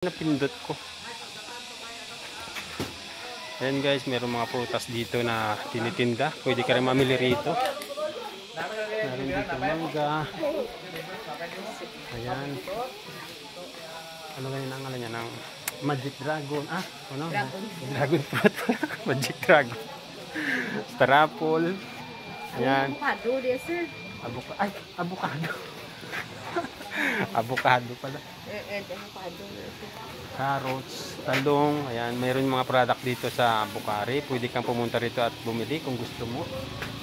Napindot ko. Ayan guys, meron mga prutas dito na tinitinda. Pwede ka rin mamili rito. Meron dito mangga. Ayan. Ano ganyan ang alam niya? Ng Magic Dragon. Ano? Dragon fruit. Magic Dragon. Star apple. Ayan. Avocado dia sir. Avocado. Avocado pala. Avocado. Carrots, talong, ayan, mayroon mga product dito sa Bukhari. Pwede kang pumunta rito at bumili kung gusto mo.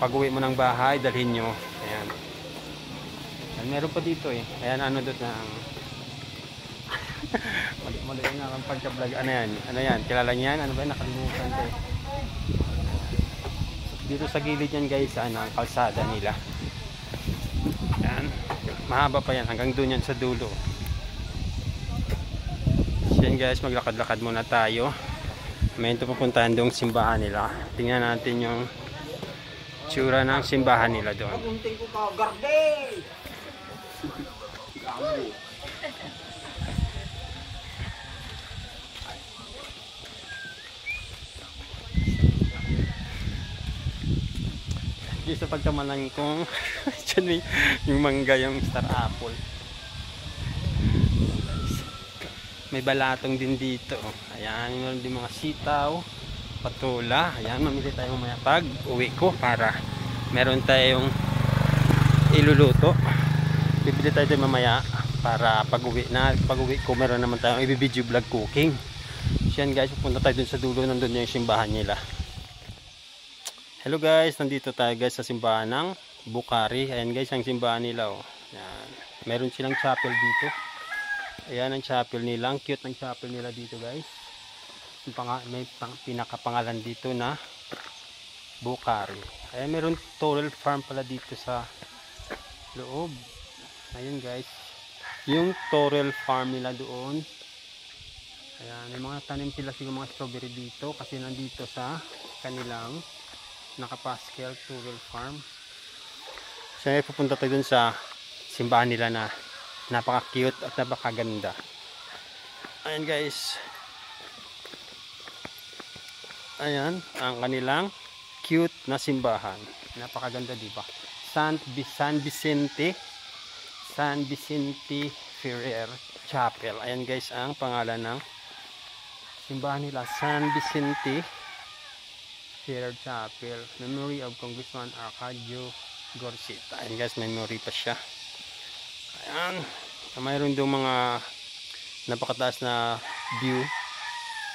Pag uwi mo ng bahay, dalhin nyo. Ayan. Ayan, meron pa dito eh. Ayan, ano doon na mali nga ang pagka-vlog. Ano yan? Ano yan? Kilala niyan? Ano ba yan? Nakalimutan ko eh. Dito sa gilid yan guys, ano, ang kalsada nila. Ayan. Mahaba pa yan. Hanggang doon yan sa dulo. Yan guys, maglakad-lakad muna tayo. May ito pupuntahan doong simbahan nila. Tingnan natin yung tsura ng simbahan nila doon. Sa pagkamalan kong yung mangga, yung star apple. May balatong din dito. Ayan, meron din mga sitaw, patula. Ayan, mamili tayo mamaya pag uwi ko para meron tayong iluluto. Bibili tayo din mamaya para pag uwi ko meron naman tayong i-video vlog cooking. So yan guys, pupunta tayo dun sa dulo, nandun yung simbahan nila. Hello guys, nandito tayo guys sa simbahan ng Bukhari. Ayan guys, ang simbahan nila oh. Ayan. Meron silang chapel dito. Ayan ang chapel nila. Ang cute ng chapel nila dito guys. May pinakapangalan dito na Bukhari. Ayan, meron Torel Farm pala dito sa loob. Ayun guys. Yung Torel Farm nila doon. Ayan, may mga tanim sila siguro mga strawberry dito kasi nandito sa kanilang nakapaskel Torel Farm. So pupunta tayo dun sa simbahan nila na napaka-cute at napakaganda. Ayan guys. Ayan ang kanilang cute na simbahan. Napakaganda, di ba? San Vicente Ferrer Chapel. Ayan guys ang pangalan ng simbahan nila, San Vicente Ferrer Chapel. Memory of Congressman Arcadio Gorsita. Ayan guys, memory pa siya. Ayan, mayroon doon mga napakataas na view,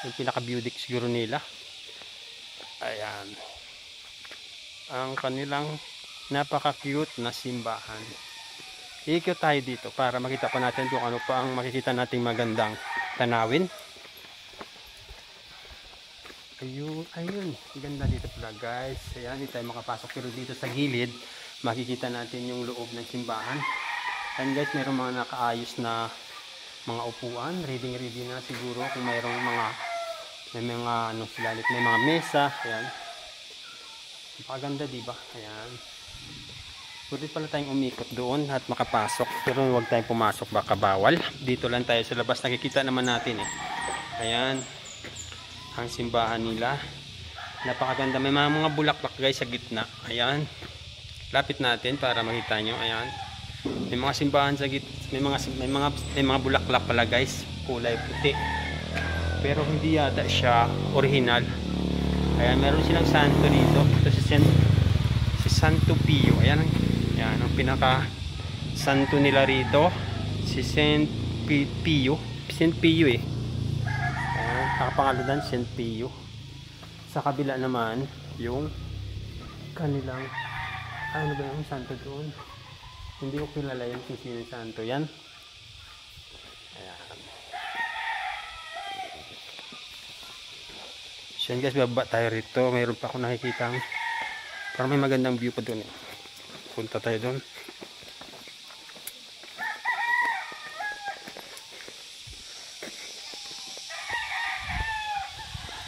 yung pinaka view deck siguro nila. Ayan ang kanilang napaka cute na simbahan. Ikot tayo dito para makita pa natin kung ano pa ang makikita nating magandang tanawin. Ayun, ganda dito pala guys. Ayan, hindi tayo makapasok pero dito sa gilid makikita natin yung loob ng simbahan. And guys, mayroong mga nakaayos na mga upuan, reading na siguro kung mayroong may mga ano sila, may mga mesa. Ayan, napakaganda diba? Ayan, pwede pala tayong umikot doon at makapasok pero huwag tayong pumasok, baka bawal. Dito lang tayo sa labas, nakikita naman natin eh. Ayan ang simbahan nila, napakaganda. May mga bulaklak guys sa gitna. Ayan, lapit natin para makita nyo. Ayan, may mga simbahan sa gitna, may mga bulaklak pala guys, kulay puti pero hindi yata siya original. Ayan, meron silang santo dito. Ito si Santo Pio. Ayan ang pinaka santo nila rito, si Saint Pio eh. Ayan, nakapangalan Saint Pio. Sa kabila naman yung kanilang ano ba yung santo doon, hindi ko kilala yan kung sino yung santo yan. Ayan. So guys, baba tayo rito. Mayroon pa ako nakikitang parang may magandang view pa doon eh. Punta tayo doon.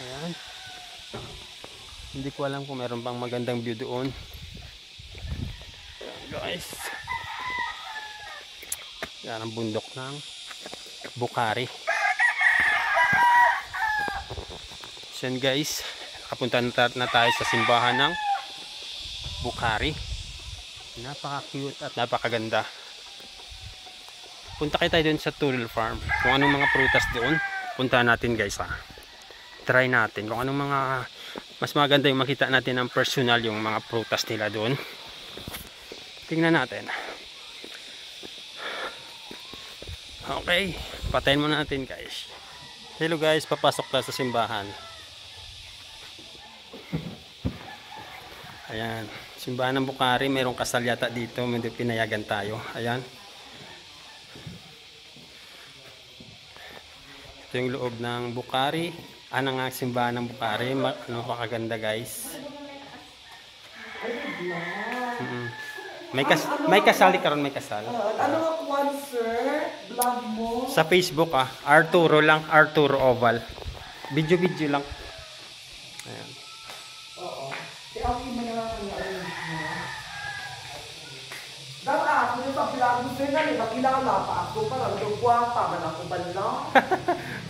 Ayan, hindi ko alam kung mayroon pang magandang view doon. Ayan guys, yan ang bundok ng Bukhari. Yan guys, nakapunta na tayo sa simbahan ng Bukhari. Napaka-cute at napakaganda. Punta kayo tayo doon sa Turtle Farm. Kung anong mga prutas doon, puntahan natin guys ha. Try natin kung anong mga mas maganda yung makita natin ng personal yung mga prutas nila doon. Tingnan natin. Okay, patayin muna natin guys. Hello guys, papasok tayo sa simbahan. Ayan, simbahan ng Bukhari, mayroong kasal yata dito, may pinayagan tayo. Ayan. Ito yung loob ng Bukhari. Ano nga simbahan ng Bukhari, napakaganda guys. May kasali karon, may kasal. Ano nga kwan, sir? Vlog mo? Sa Facebook Arturo lang, Arturo Oval. Video lang. Ayan. Oo. Okay mo na lang kanya. Dapat ako yung sa vlog mo, sir, na nakilala pa ako. Parang nagwapa man ako bala.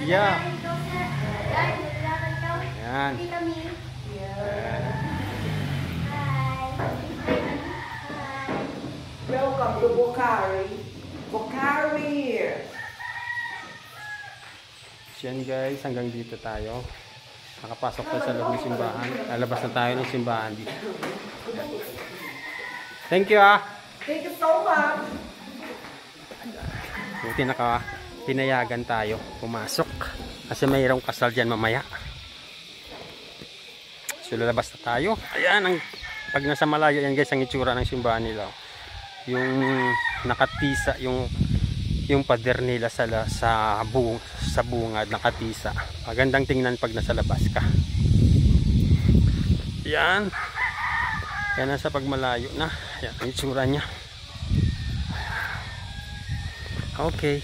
Yeah. Ayan. Welcome to Bukhari. Bukhari! Yan guys, hanggang dito tayo. Nakapasok tayo sa loob ng simbahan. Lalabas na tayo ng simbahan dito. Thank you Thank you so much! Buti pinayagan tayo pumasok. Kasi mayroong kasal dyan mamaya. So lalabas na tayo. Ayan, pag nasa malayo yan guys, ang itsura ng simbahan nila. Yung nakatisa, yung pader nila sa bungad, nakatisa. Magandang tingnan pag nasa labas ka. Yan. Yan nasa pagmalayo na. Yan ang itsura niya. Okay.